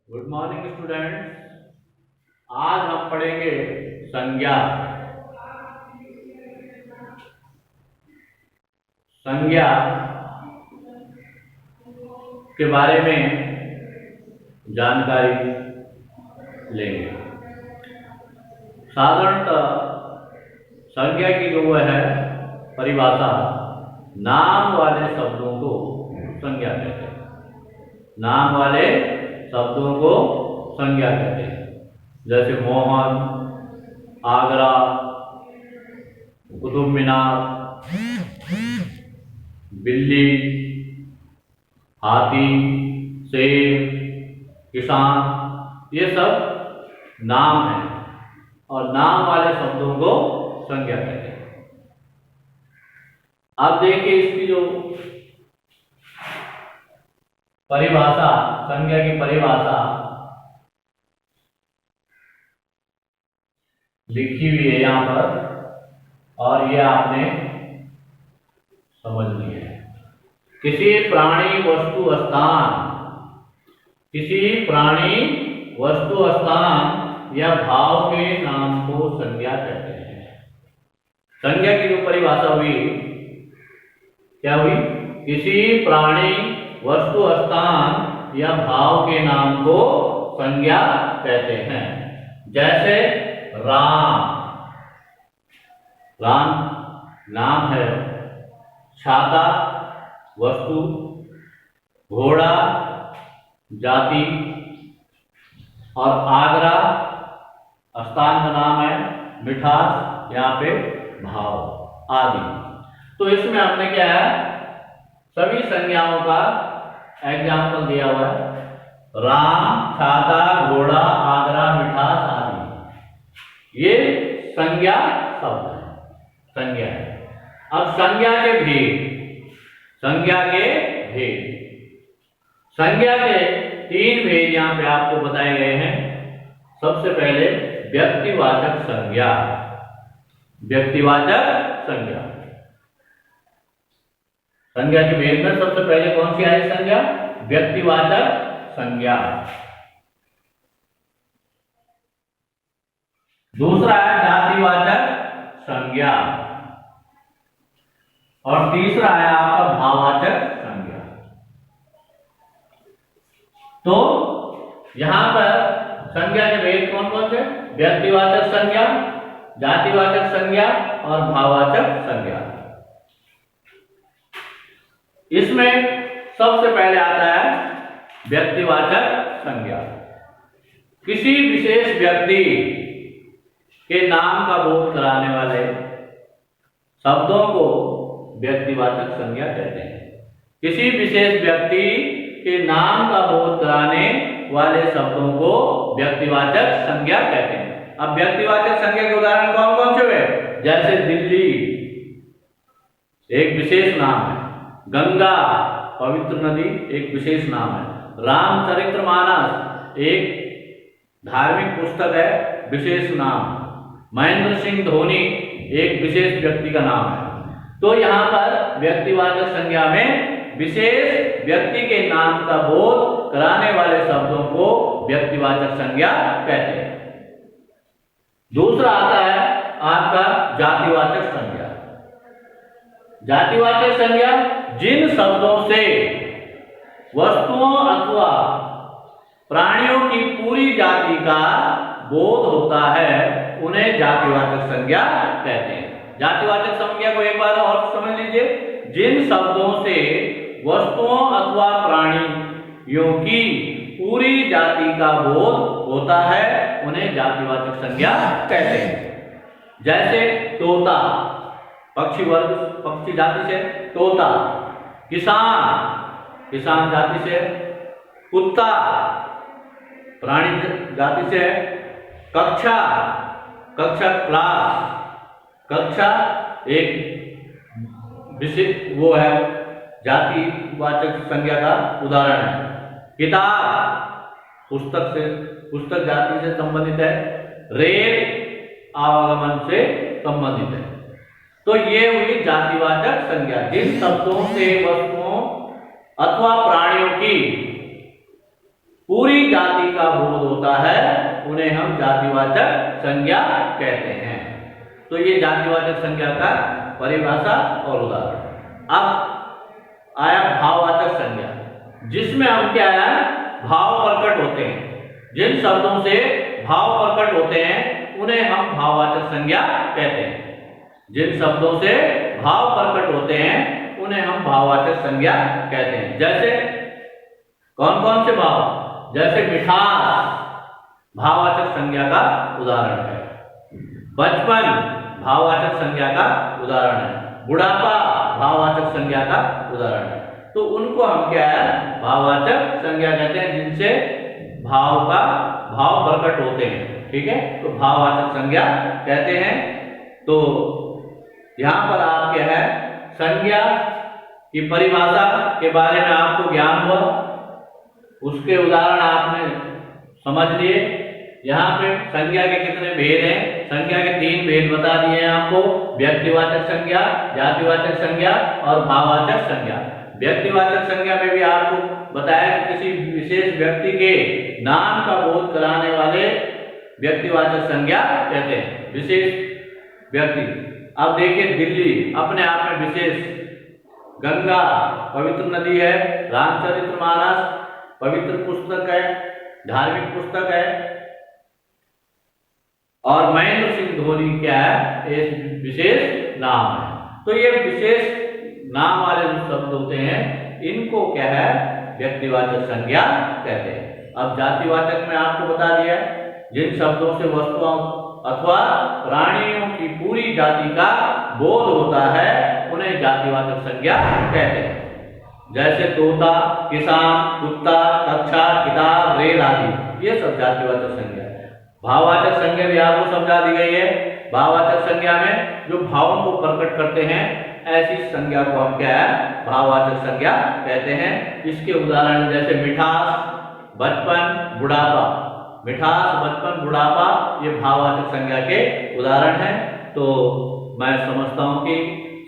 Good morning students. आज हम पढ़ेंगे संज्ञा। संज्ञा के बारे में जानकारी लेंगे। साधारणतः संज्ञा की जो है परिभाषा, नाम वाले शब्दों को संज्ञा कहते हैं। नाम वाले शब्दों को संज्ञा कहते हैं। जैसे मोहन, आगरा, कुतुब मीनार, बिल्ली, हाथी, शेर, किसान, ये सब नाम हैं और नाम वाले शब्दों को संज्ञा कहते हैं। अब देखिए इसकी जो परिभाषा, संज्ञा की परिभाषा लिखी हुई है यहां पर और ये आपने समझ ली है। किसी प्राणी वस्तु स्थान, किसी प्राणी वस्तु स्थान या भाव के नाम को संज्ञा कहते हैं। संज्ञा की जो परिभाषा हुई, क्या हुई? किसी प्राणी वस्तु स्थान या भाव के नाम को संज्ञा कहते हैं। जैसे राम, राम नाम है, छाता वस्तु, घोड़ा जाति और आगरा स्थान का नाम है, मिठास यहाँ पे भाव आदि। तो इसमें हमने क्या है, सभी संज्ञाओं का एग्जाम्पल दिया हुआ है। राम, छाता, घोड़ा, आगरा, मिठास आदि, ये संज्ञा शब्द है, संज्ञा है। अब संज्ञा के भेद, संज्ञा के भेद, संज्ञा के 3 भेद यहां पे आपको बताए गए हैं। सबसे पहले व्यक्तिवाचक संज्ञा। व्यक्तिवाचक संज्ञा, संज्ञा के भेद में सबसे पहले कौन सी आई संज्ञा? व्यक्तिवाचक संज्ञा। दूसरा है जातिवाचक संज्ञा और तीसरा है आपका भाववाचक संज्ञा। तो यहां पर संज्ञा के भेद कौन कौन से? व्यक्तिवाचक संज्ञा, जातिवाचक संज्ञा और भाववाचक संज्ञा। इसमें सबसे पहले आता है व्यक्तिवाचक संज्ञा। किसी विशेष व्यक्ति के नाम का बोध कराने वाले शब्दों को व्यक्तिवाचक संज्ञा कहते हैं। किसी विशेष व्यक्ति के नाम का बोध कराने वाले शब्दों को व्यक्तिवाचक संज्ञा कहते हैं। अब व्यक्तिवाचक संज्ञा के उदाहरण कौन कौन से हुए? जैसे दिल्ली एक विशेष नाम है, गंगा पवित्र नदी एक विशेष नाम है, रामचरितमानस एक धार्मिक पुस्तक है, विशेष नाम, महेंद्र सिंह धोनी एक विशेष व्यक्ति का नाम है। तो यहाँ पर व्यक्तिवाचक संज्ञा में विशेष व्यक्ति के नाम का बोध कराने वाले शब्दों को व्यक्तिवाचक संज्ञा कहते हैं। दूसरा आता है आपका जातिवाचक संज्ञा। जातिवाचक संज्ञा जिन शब्दों से वस्तुओं अथवा प्राणियों की पूरी जाति का बोध होता है, उन्हें जातिवाचक संज्ञा कहते हैं। जातिवाचक संज्ञा को एक बार और समझ लीजिए। जिन शब्दों से वस्तुओं अथवा प्राणियों की पूरी जाति का बोध होता है, उन्हें जातिवाचक संज्ञा कहते हैं। जैसे तोता पक्षी वर्ग, पक्षी जाति से तोता, किसान किसान जाति से, कुत्ता प्राणी जाति से, कक्षा कक्षा क्लास, कक्षा एक विशिष्ट वो है, जातिवाचक संज्ञा का उदाहरण है। किताब पुस्तक से, पुस्तक जाति से संबंधित है, रेल आवागमन से संबंधित है। तो ये हुई जातिवाचक संज्ञा, जिन शब्दों से वस्तुओं अथवा प्राणियों की पूरी जाति जाति का बोध होता है उन्हें हम जातिवाचक संज्ञा कहते हैं। तो ये जातिवाचक संज्ञा का परिभाषा और उदाहरण। अब आया भाववाचक संज्ञा, जिसमें हम क्या है, भाव प्रकट होते हैं। जिन शब्दों से भाव प्रकट होते हैं उन्हें हम भाववाचक संज्ञा कहते हैं। जिन शब्दों से भाव प्रकट होते हैं उन्हें हम भाववाचक संज्ञा कहते हैं। जैसे कौन कौन से भाव, जैसे मिठास भाववाचक संज्ञा का उदाहरण है, बचपन भाववाचक संज्ञा का उदाहरण है, बुढ़ापा भाववाचक संज्ञा का उदाहरण है। तो उनको हम क्या है, भाववाचक संज्ञा कहते हैं, जिनसे भाव प्रकट होते हैं। ठीक है, तो भाववाचक संज्ञा कहते हैं। तो यहाँ पर आप क्या है, संज्ञा की परिभाषा के बारे में आपको ज्ञान हुआ, उसके उदाहरण आपने समझ लिए। यहाँ पे संज्ञा के कितने भेद हैं, संज्ञा के 3 भेद बता दिए हैं आपको, व्यक्तिवाचक संज्ञा, जातिवाचक संज्ञा और भाववाचक संज्ञा। व्यक्तिवाचक संज्ञा में भी आपको बताया कि किसी विशेष व्यक्ति के नाम का बोध कराने वाले व्यक्तिवाचक संज्ञा कहते हैं, विशेष व्यक्ति। अब देखिए, दिल्ली अपने आप में विशेष, गंगा पवित्र नदी है, रामचरितमानस पवित्र पुस्तक है, धार्मिक पुस्तक है, और महेंद्र सिंह धोनी क्या है, एक विशेष नाम है। तो ये विशेष नाम वाले जो शब्द होते हैं इनको क्या है, व्यक्तिवाचक संज्ञा कहते हैं। अब जातिवाचक में आपको बता दिया, जिन शब्दों से वस्तुओं अथवा प्राणियों की पूरी जाति का बोध होता है उन्हें जातिवाचक संज्ञा कहते हैं। जैसे तोता, किसान, कुत्ता, कक्षा, किताब, रेल आदि, ये सब जातिवाचक संज्ञा है। भाववाचक संज्ञा भी आपको समझा दी गई है। भाववाचक संज्ञा में जो भावों को प्रकट करते हैं ऐसी संज्ञा को हम क्या है, भाववाचक संज्ञा कहते हैं। इसके उदाहरण जैसे मिठास, बचपन, बुढ़ापा। मिठास, बचपन, बुढ़ापा ये भाववाचक संज्ञा के उदाहरण हैं। तो मैं समझता हूँ कि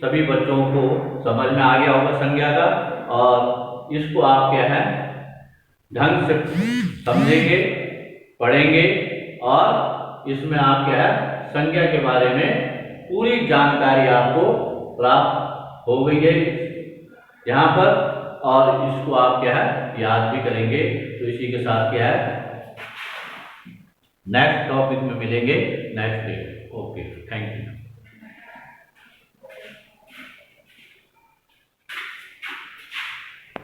सभी बच्चों को समझ में आ गया होगा संज्ञा का, और इसको आप क्या है, ढंग से समझेंगे, पढ़ेंगे, और इसमें आप क्या है, संज्ञा के बारे में पूरी जानकारी आपको प्राप्त हो गई है यहाँ पर, और इसको आप क्या है, याद भी करेंगे। तो इसी के साथ क्या है, नेक्स्ट टॉपिक में मिलेंगे next day. Okay, thank you.